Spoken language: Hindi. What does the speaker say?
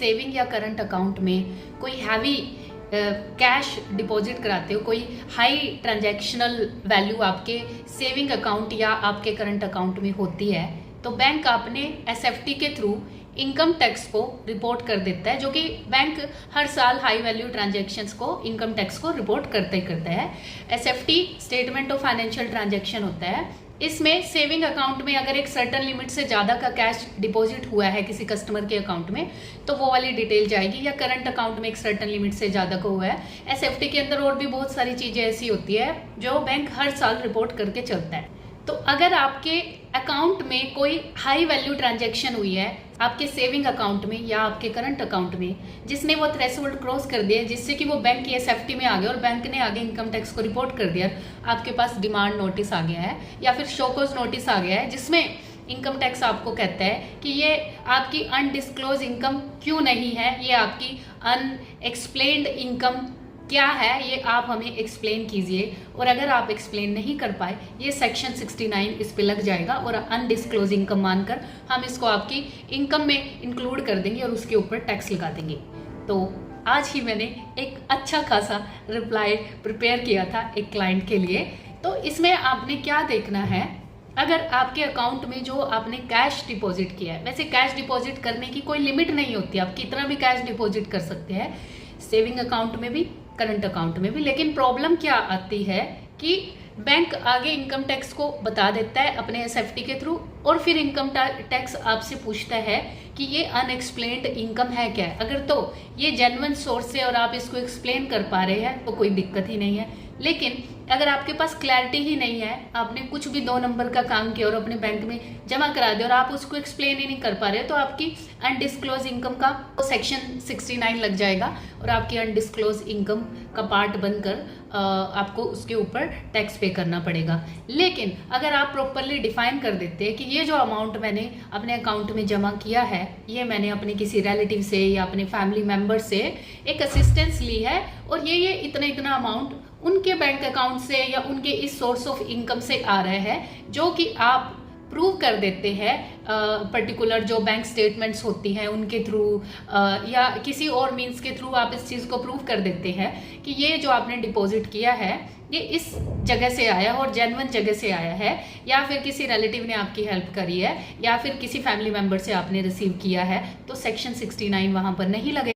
सेविंग या करंट अकाउंट में कोई हैवी कैश डिपॉजिट कराते हो, कोई हाई ट्रांजैक्शनल वैल्यू आपके सेविंग अकाउंट या आपके करंट अकाउंट में होती है, तो बैंक आपने एसएफटी के थ्रू इनकम टैक्स को रिपोर्ट कर देता है, जो कि बैंक हर साल हाई वैल्यू ट्रांजैक्शंस को इनकम टैक्स को रिपोर्ट करते ही करता है। SFT statement of financial transaction होता है। इसमें सेविंग अकाउंट में अगर एक सर्टन लिमिट से ज़्यादा का कैश डिपॉजिट हुआ है किसी कस्टमर के अकाउंट में, तो वो वाली डिटेल जाएगी, या करंट अकाउंट में एक सर्टन लिमिट से ज़्यादा का हुआ है। एसएफटी के अंदर और भी बहुत सारी चीज़ें ऐसी होती है जो बैंक हर साल रिपोर्ट करके चलता है। तो अगर आपके अकाउंट में कोई हाई वैल्यू ट्रांजैक्शन हुई है आपके सेविंग अकाउंट में या आपके करंट अकाउंट में, जिसने वो थ्रेशोल्ड क्रॉस कर दिया, जिससे कि वो बैंक की एसएफटी में आ गया और बैंक ने आगे इनकम टैक्स को रिपोर्ट कर दिया, आपके पास डिमांड नोटिस आ गया है या फिर शोकॉज नोटिस आ गया है, जिसमें इनकम टैक्स आपको कहता है कि ये आपकी अनडिस्क्लोज इनकम क्यों नहीं है, ये आपकी अनएक्सप्लेन्ड इनकम क्या है, ये आप हमें एक्सप्लेन कीजिए। और अगर आप एक्सप्लेन नहीं कर पाए, ये सेक्शन 69 इस पे लग जाएगा और अनडिस्क्लोज इनकम मानकर हम इसको आपकी इनकम में इंक्लूड कर देंगे और उसके ऊपर टैक्स लगा देंगे। तो आज ही मैंने एक अच्छा खासा रिप्लाई प्रिपेयर किया था एक क्लाइंट के लिए। तो इसमें आपने क्या देखना है, अगर आपके अकाउंट में जो आपने कैश डिपॉजिट किया है, वैसे कैश डिपॉजिट करने की कोई लिमिट नहीं होती, आप कितना भी कैश डिपॉजिट कर सकते हैं, सेविंग अकाउंट में भी करंट अकाउंट में भी। लेकिन प्रॉब्लम क्या आती है कि बैंक आगे इनकम टैक्स को बता देता है अपने एसएफटी के थ्रू, और फिर इनकम टैक्स आपसे पूछता है कि ये अनएक्सप्लेन्ड इनकम है क्या है। अगर तो ये जेन्युइन सोर्स है और आप इसको एक्सप्लेन कर पा रहे हैं तो कोई दिक्कत ही नहीं है। लेकिन अगर आपके पास क्लैरिटी ही नहीं है, आपने कुछ भी 2 नंबर का काम किया और अपने बैंक में जमा करा दिया और आप उसको एक्सप्लेन ही नहीं कर पा रहे, तो आपकी अनडिस्क्लोज इनकम का सेक्शन 69 लग जाएगा और आपकी अनडिस्क्लोज इनकम का पार्ट बनकर आपको उसके ऊपर टैक्स पे करना पड़ेगा। लेकिन अगर आप प्रॉपरली डिफाइन कर देते हैं कि ये जो अमाउंट मैंने अपने अकाउंट में जमा किया है, ये मैंने अपने किसी रिलेटिव से या अपने फैमिली मेम्बर से एक असिस्टेंस ली है और ये इतना अमाउंट उनके बैंक अकाउंट से या उनके इस सोर्स ऑफ इनकम से आ रहा है, जो कि आप प्रूव कर देते हैं पर्टिकुलर जो बैंक स्टेटमेंट्स होती हैं उनके थ्रू या किसी और मीन्स के थ्रू आप इस चीज़ को प्रूव कर देते हैं कि ये जो आपने डिपॉजिट किया है ये इस जगह से आया है और जेन्युइन जगह से आया है, या फिर किसी रिलेटिव ने आपकी हेल्प करी है या फिर किसी फैमिली मेम्बर से आपने रिसीव किया है, तो सेक्शन 69 वहाँ पर नहीं लगे।